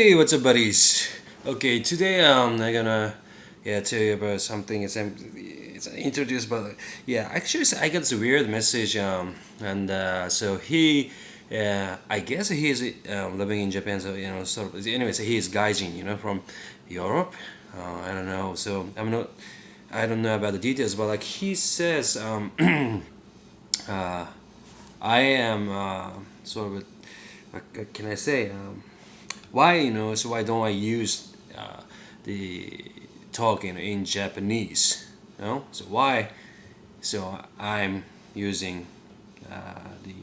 Hey, what's up, buddies? Okay, today I'm gonna tell you about something. It's introduced, but actually I got this weird message and so I guess he's living in Japan. So sort of. Anyways, he's gaijin, from Europe. I don't know. So I don't know about the details, but like he says, uh, I am sort of. What can I say? Why so why don't I use the talking in Japanese, so why so I'm using the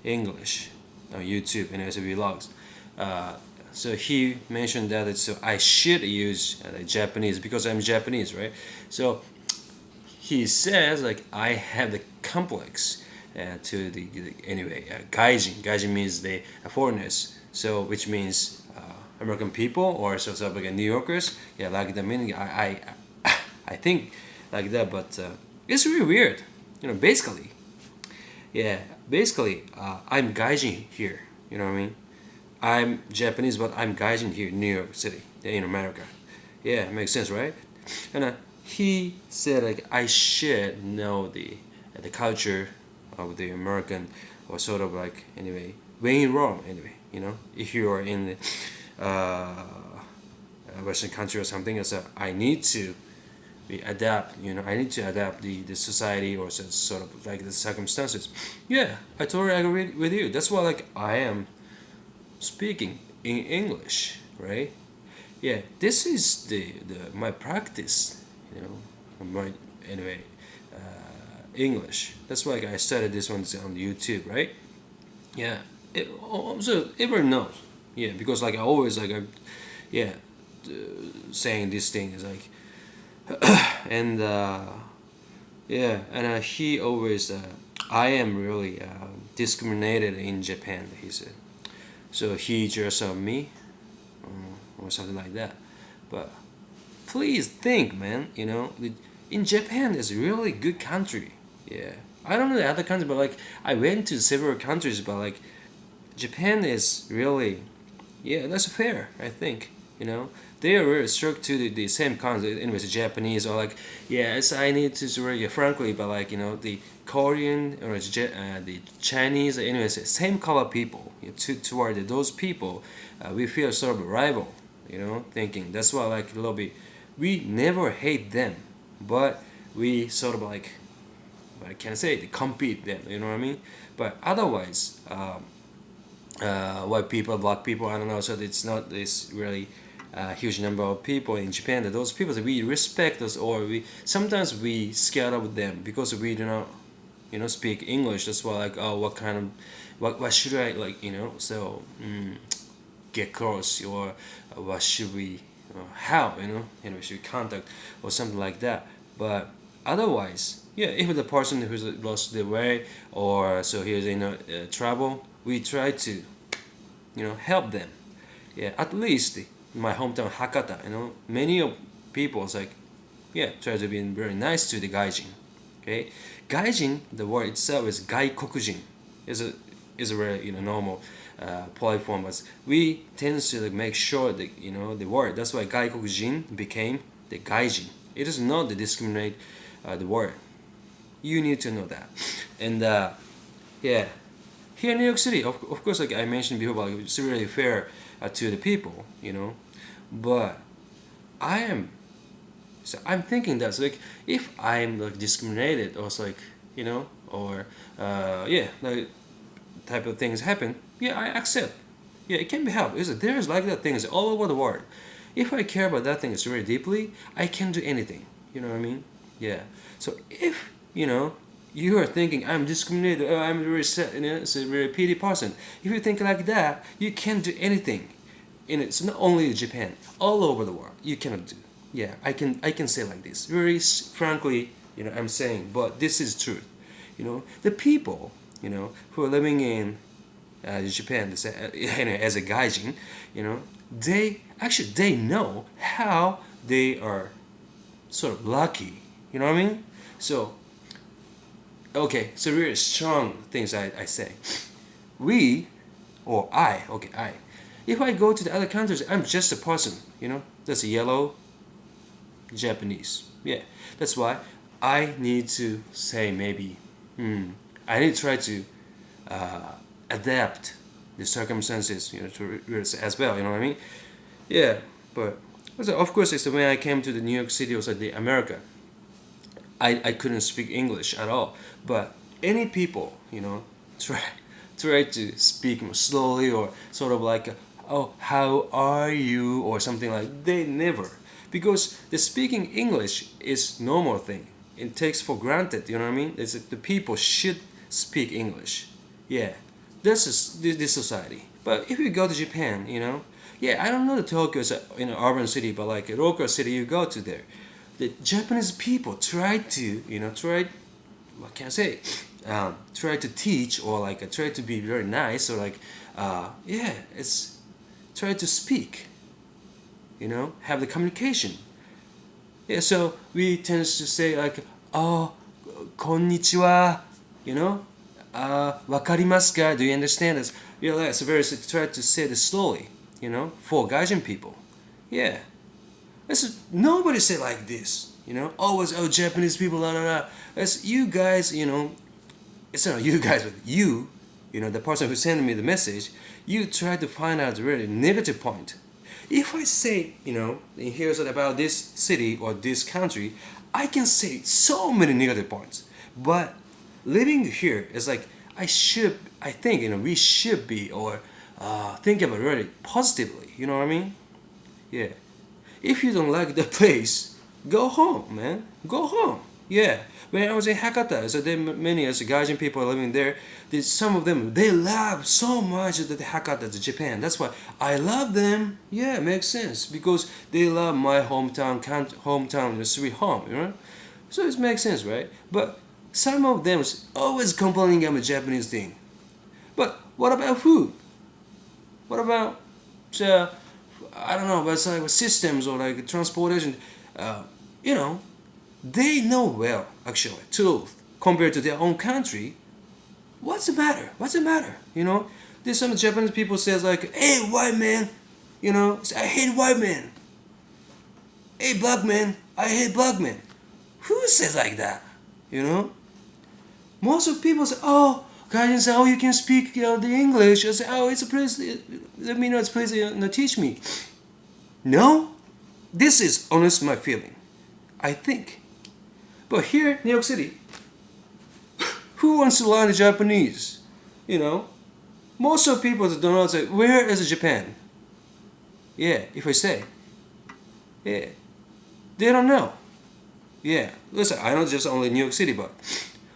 English on YouTube and as vlogs. So he mentioned that so I should use Japanese because I'm Japanese, right? So he says like I have the complex to the gaijin means the foreigners, so which means American people or sort of like New Yorkers, like the meaning I think like that, but it's really weird, basically, yeah basically I'm gaijin here, you know what I mean. I'm Japanese, but I'm gaijin here in New York City, in America. Yeah, it makes sense, right? And he said like I should know the culture of the American, or sort of like anyway when you're wrong anyway, if you are in the a Western country or something. So I need to adapt, I need to adapt the society or sort of like the circumstances. Yeah, I totally agree with you. That's why like I am speaking in English, right? Yeah, this is the my practice, my anyway English. That's why I started this one on YouTube, right? Yeah. So everyone knows. Yeah, because like I always like yeah uh, saying these things like and he always I am really discriminated in Japan. He said so he just me or something like that. But please think, man. In Japan is a really good country. Yeah, I don't know the other countries, but like I went to several countries, but like Japan is really, yeah, that's fair. I think they are really struck to the same concept. Anyways, the Japanese or like yes, I need to swear frankly, but like the Korean or the Chinese, anyways, same color people. Toward those people, we feel sort of a rival. Thinking that's why like lobby, we never hate them, but we sort of like I can say they compete them. You know what I mean? But otherwise, white people, black people, I don't know. So it's not this really huge number of people in Japan. That those people that we respect us, or we sometimes we scared of them because we do not, speak English. That's why like oh, what kind of, what should I like, so get close or what should we how should we contact or something like that. But otherwise, yeah, if the person who's lost their way or so he's in trouble, we try to help them. Yeah, at least in my hometown Hakata, many of people is like try to be very nice to the gaijin. Okay, gaijin, the word itself is gaikokujin, is a very normal polite form, but we tend to like, make sure that the word. That's why gaikokujin became the gaijin. It is not the discriminate the word. You need to know that. And yeah, here in New York City, of course, like I mentioned before, like, it's really fair to the people, but I am. So I'm thinking that like if I'm like discriminated, or like or like type of things happen, I accept. Yeah, it can be helped. There's like that things all over the world. If I care about that thing very deeply, I can do anything. You know what I mean? Yeah. So if you are thinking I'm discriminated, I'm really sad, it's a really pity person. If you think like that, you can do anything. And it's not only Japan, all over the world. You cannot do. Yeah, I can say like this very frankly. I'm saying, but this is truth. The people who are living in Japan as a gaijin, they know how they are sort of lucky. You know what I mean? So okay, so really strong things I say. We or I, okay, I. If I go to the other countries, I'm just a person, that's a yellow Japanese. Yeah, that's why I need to say maybe, I need to try to adapt the circumstances, to as well. You know what I mean? Yeah, but also, of course, it's when I came to the New York City or the America. I couldn't speak English at all. But any people, try to speak more slowly or sort of like, oh, how are you, or something like. They never, because the speaking English is normal thing. It takes for granted. You know what I mean? It's the people should speak English. Yeah, this is this society. But if you go to Japan, yeah, I don't know the Tokyo is an urban city, but like a local city, you go to there. The Japanese people try to, what can I say? Try to teach or like try to be very nice or like, yeah, it's try to speak, have the communication. Yeah, so we tend to say like, oh, konnichiwa, wakarimasu ka? Do you understand this? That's very, try to say this slowly, for Gaijin people. Yeah. Nobody say like this, always, oh, Japanese people, la la la. It's you guys, it's not you guys, but you, the person who sent me the message, you try to find out the really negative point. If I say, here's about this city or this country, I can say so many negative points. But living here is like, I think, we should be, or think about it really positively, you know what I mean? Yeah. If you don't like the place, go home, man. Go home. Yeah. When I was in Hakata, so there many as Gaijin people living there. Some of them, they love so much the Hakata, the Japan. That's why I love them. Yeah, makes sense because they love my hometown, sweet home. So it makes sense, right? But some of them is always complaining about Japanese thing. But what about food? What about I don't know, but it's like systems or like transportation, they know well, actually, too, compared to their own country. What's the matter? What's the matter? There's some Japanese people says like, hey, white man, I hate white man. Hey, black man, I hate black man. Who says like that? Most of people say, oh, Gaijin say, oh, you can speak the English. I say, oh, it's a please, let me know, it's please teach me. No, this is honest my feeling. I think. But here, New York City, who wants to learn Japanese? Most of people don't know, say, where is Japan? Yeah, if I say, yeah, they don't know. Yeah, listen, I know just only New York City, but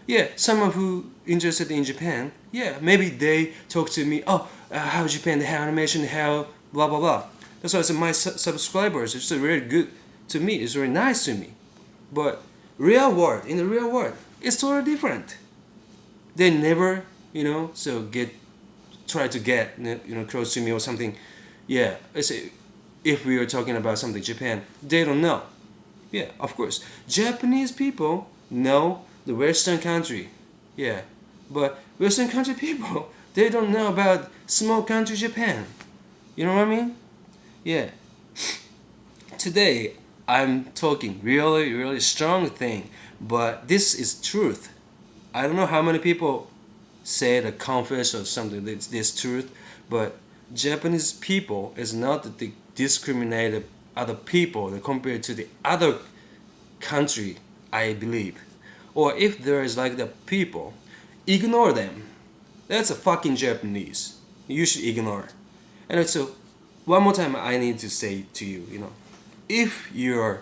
yeah, someone who interested in Japan, yeah, maybe they talk to me, oh, how Japan, how animation, how blah, blah, blah. That's why I said my subscribers, it's really good to me, it's very nice to me. But in the real world, it's totally different. They never, try to get, close to me or something. Yeah, if we are talking about something Japan, they don't know. Yeah, of course. Japanese people know the Western country. Yeah, but Western country people, they don't know about small country Japan. You know what I mean? Yeah. Today, I'm talking really, really strong thing, but this is truth. I don't know how many people say the confess or something, this truth, but Japanese people is not the discriminated other people compared to the other country, I believe. Or if there is like the people, ignore them. That's a fucking Japanese. You should ignore. And so, one more time I need to say to you, if you're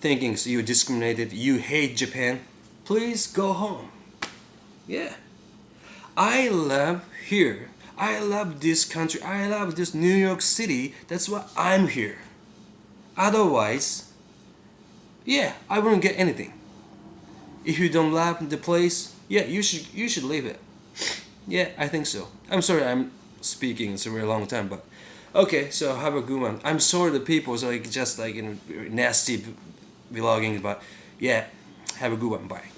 thinking you're discriminated, you hate Japan, please go home. Yeah. I love here. I love this country. I love this New York City. That's why I'm here. Otherwise, yeah, I wouldn't get anything. If you don't love the place, yeah, you should leave it. Yeah, I think so. I'm sorry I'm speaking, it's a very long time, but okay, so have a good one. I'm sorry the people is like just like nasty vlogging, but yeah, have a good one. Bye.